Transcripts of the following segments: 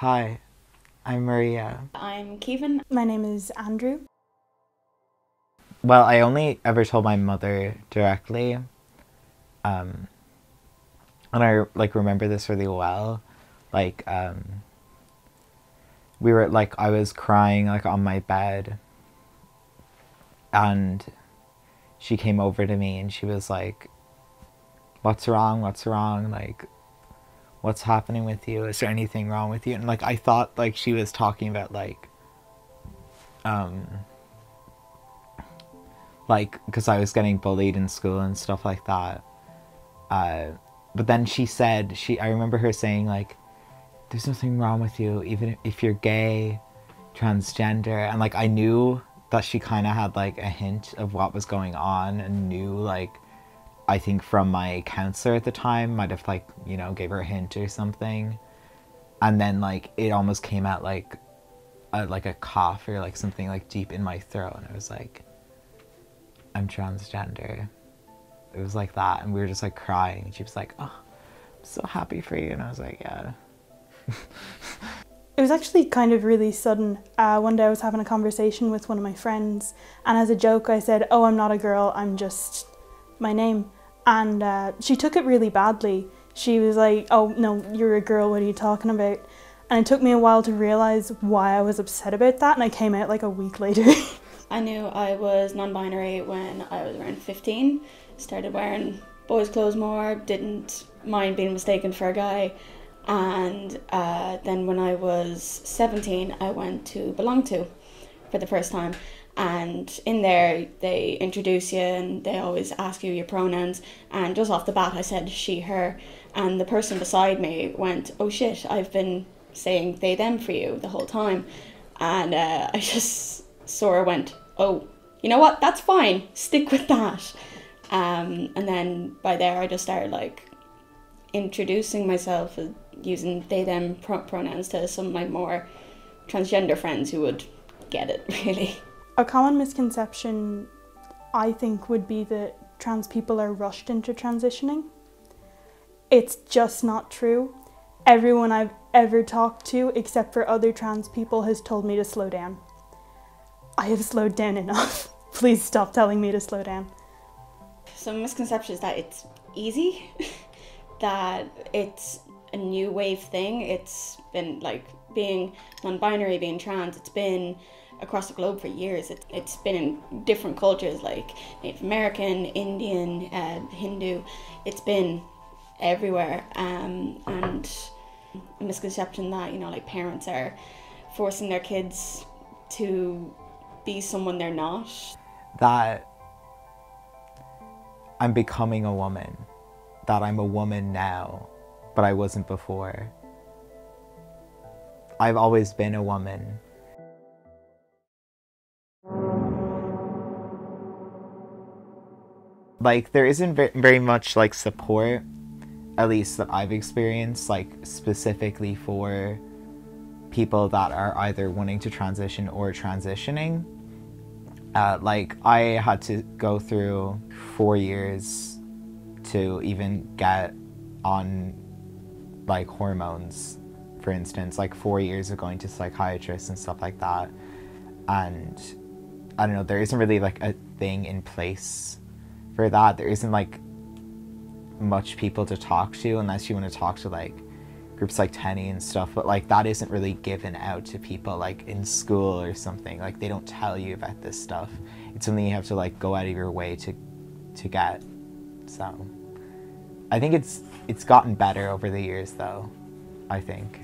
Hi, I'm Maria. I'm Kevin. My name is Andrew. Well, I only ever told my mother directly, and I remember this really well. Like, we were I was crying on my bed, and she came over to me and she was like, "What's wrong? What's wrong? What's happening with you? Is there anything wrong with you?" And I thought she was talking about because I was getting bullied in school and stuff like that. But then she said, I remember her saying there's nothing wrong with you, even if you're gay, transgender. And I knew that she kind of had a hint of what was going on, and knew I think from my counselor at the time might have gave her a hint or something. And then it almost came out like a cough or something deep in my throat, and I was like, I'm transgender. It was like that, and we were just crying, and she was like, "Oh, I'm so happy for you," and I was like, "Yeah." It was actually kind of really sudden. One day I was having a conversation with one of my friends, and as a joke I said, "Oh, I'm not a girl, I'm just my name." And she took it really badly. She was like, "Oh no, you're a girl, what are you talking about?" And it took me a while to realise why I was upset about that, and I came out a week later. I knew I was non-binary when I was around 15. Started wearing boys' clothes more, didn't mind being mistaken for a guy. And then when I was 17, I went to Belong To for the first time. And in there, they introduce you and they always ask you your pronouns. And just off the bat, I said she, her. And the person beside me went, "Oh shit, I've been saying they, them for you the whole time." And I just saw her went, "Oh, you know what, that's fine, stick with that." And then by there I just started introducing myself using they, them pronouns to some of my more transgender friends who would get it, really. A common misconception, I think, would be that trans people are rushed into transitioning. It's just not true. Everyone I've ever talked to, except for other trans people, has told me to slow down. I have slowed down enough. Please stop telling me to slow down. Some misconceptions that it's easy, that it's a new wave thing. It's been being non-binary, being trans, it's been across the globe for years. It's been in different cultures like Native American, Indian, Hindu. It's been everywhere. And a misconception that, parents are forcing their kids to be someone they're not. That I'm becoming a woman. That I'm a woman now, but I wasn't before. I've always been a woman. There isn't very much support, at least that I've experienced, specifically for people that are either wanting to transition or transitioning. I had to go through 4 years to even get on hormones, for instance, 4 years of going to psychiatrists and stuff like that. And I don't know, there isn't really a thing in place for that. There isn't much people to talk to unless you want to talk to groups like Tenny and stuff, but that isn't really given out to people in school or something. They don't tell you about this stuff. It's something you have to go out of your way to get. So I think it's gotten better over the years though, I think.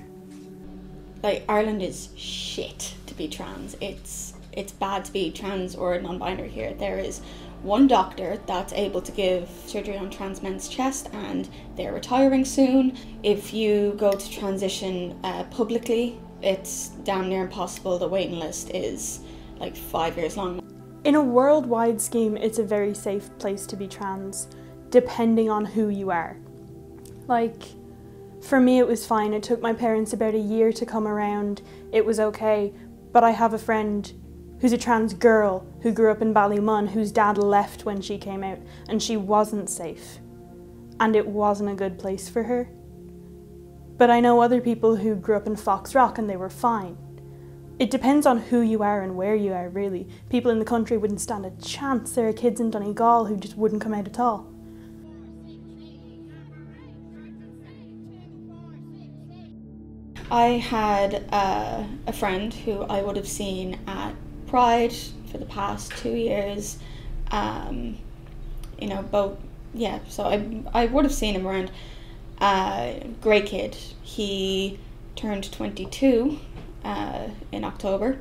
Ireland is shit to be trans. It's bad to be trans or non-binary here. There is one doctor that's able to give surgery on trans men's chest, and they're retiring soon. If you go to transition publicly, it's damn near impossible. The waiting list is 5 years long. In a worldwide scheme, it's a very safe place to be trans, depending on who you are. For me, it was fine. It took my parents about a year to come around. It was okay. But I have a friend who's a trans girl who grew up in Ballymun, whose dad left when she came out, and she wasn't safe. And it wasn't a good place for her. But I know other people who grew up in Foxrock and they were fine. It depends on who you are and where you are, really. People in the country wouldn't stand a chance. There are kids in Donegal who just wouldn't come out at all. I had a friend who I would have seen at Pride for the past 2 years. So I would have seen him around. Great kid. He turned 22 in October,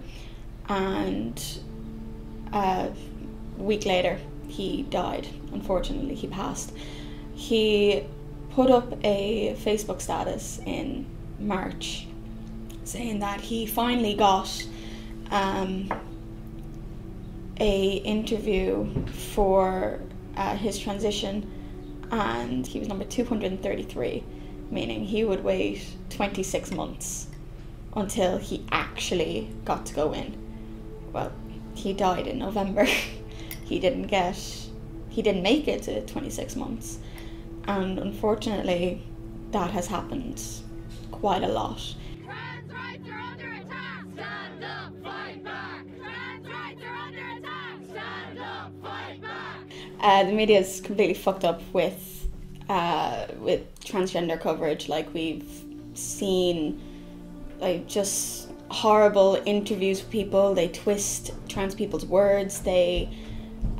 and a week later he died. Unfortunately, he passed. He put up a Facebook status in March saying that he finally got a interview for his transition, and he was number 233, meaning he would wait 26 months until he actually got to go in. Well, he died in November. He didn't make it to 26 months, and unfortunately that has happened quite a lot. Trans rights are under attack! Stand up, fight back! Trans rights are under attack! Stand up, fight back! The media's completely fucked up with transgender coverage. Like, we've seen just horrible interviews with people. They twist trans people's words. They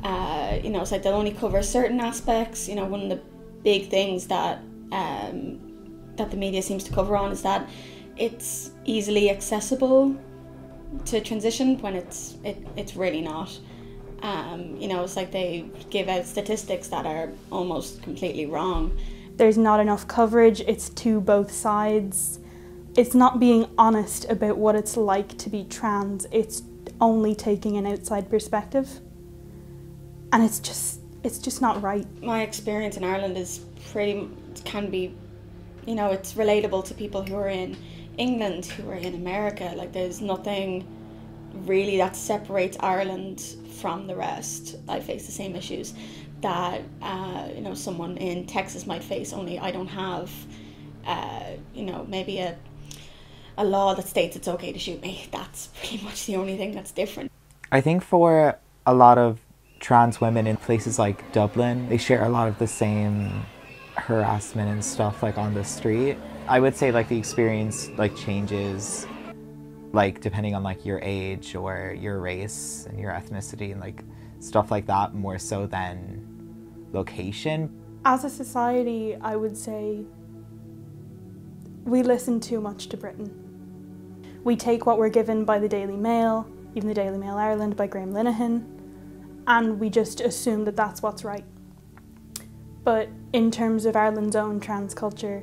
it's like they'll only cover certain aspects. One of the big things that the media seems to cover on is that it's easily accessible to transition, when it's really not. It's like they give out statistics that are almost completely wrong. There's not enough coverage. It's to both sides. It's not being honest about what it's like to be trans. It's only taking an outside perspective, and it's just not right. My experience in Ireland is can be, it's relatable to people who are in England, who are in America. Like, there's nothing really that separates Ireland from the rest. I face the same issues that someone in Texas might face, only I don't have maybe a law that states it's okay to shoot me. That's pretty much the only thing that's different. I think for a lot of trans women in places like Dublin, they share a lot of the same harassment and stuff, like, on the street. I would say, like, the experience, like, changes, like, depending on, like, your age or your race and your ethnicity and, like, stuff like that, more so than location. As a society, I would say we listen too much to Britain. We take what we're given by the Daily Mail, even the Daily Mail Ireland by Graham Linehan, and we just assume that that's what's right. But in terms of Ireland's own trans culture,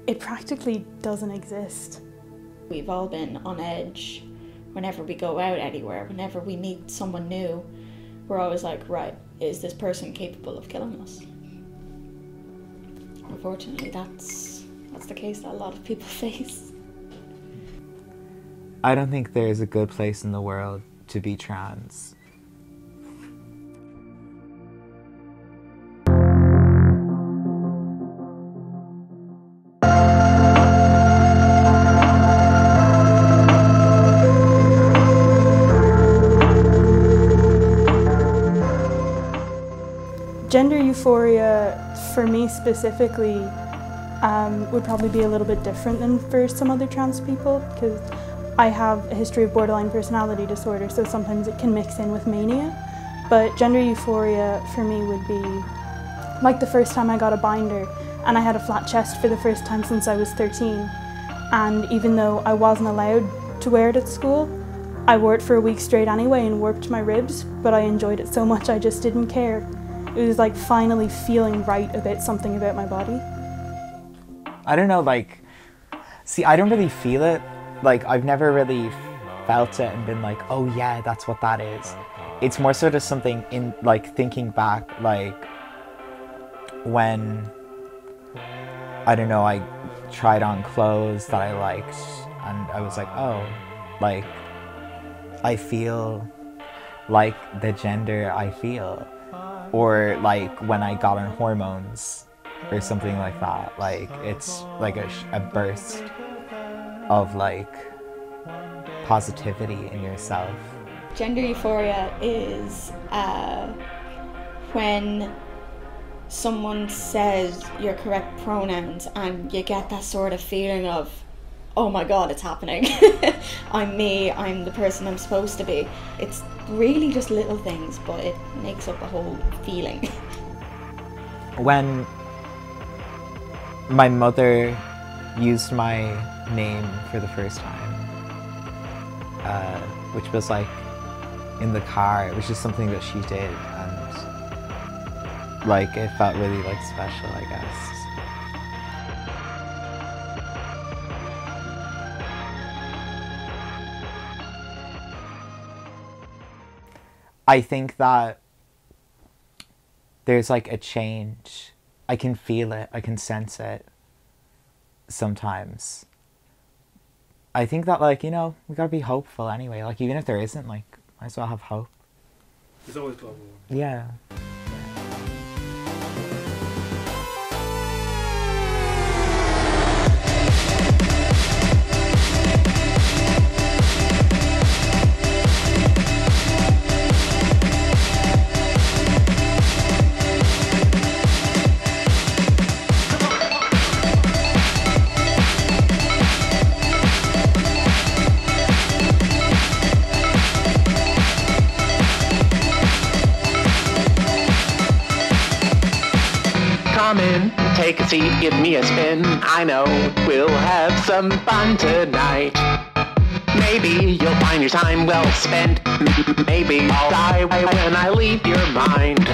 it practically doesn't exist. We've all been on edge whenever we go out anywhere, whenever we meet someone new. We're always like, right, is this person capable of killing us? Unfortunately, that's the case that a lot of people face. I don't think there's a good place in the world to be trans. Gender euphoria, for me specifically, would probably be a little bit different than for some other trans people, because I have a history of borderline personality disorder, so sometimes it can mix in with mania. But gender euphoria for me would be like the first time I got a binder and I had a flat chest for the first time since I was 13. And even though I wasn't allowed to wear it at school, I wore it for a week straight anyway and warped my ribs, but I enjoyed it so much I just didn't care. It was like finally feeling right about something about my body. I don't know, like, see, I don't really feel it. Like, I've never really felt it and been like, oh yeah, that's what that is. It's more sort of something in, like, thinking back, like, when, I don't know, I tried on clothes that I liked, and I was like, oh, like, I feel like the gender I feel. Or, like, when I got on hormones, or something like that. Like, it's like a burst of like positivity in yourself. Gender euphoria is when someone says your correct pronouns and you get that sort of feeling of, oh my god, it's happening. I'm me, I'm the person I'm supposed to be. It's really just little things, but it makes up a whole feeling. When my mother used my name for the first time, which was like in the car, it was just something that she did, and like it felt really like special, I guess. I think that there's like a change. I can feel it, I can sense it sometimes. I think that, like, you know, we gotta be hopeful anyway. Like, even if there isn't, like, might as well have hope. There's always global warming. Yeah. Come in, take a seat, give me a spin. I know we'll have some fun tonight. Maybe you'll find your time well spent. Maybe I'll die when I leave your mind.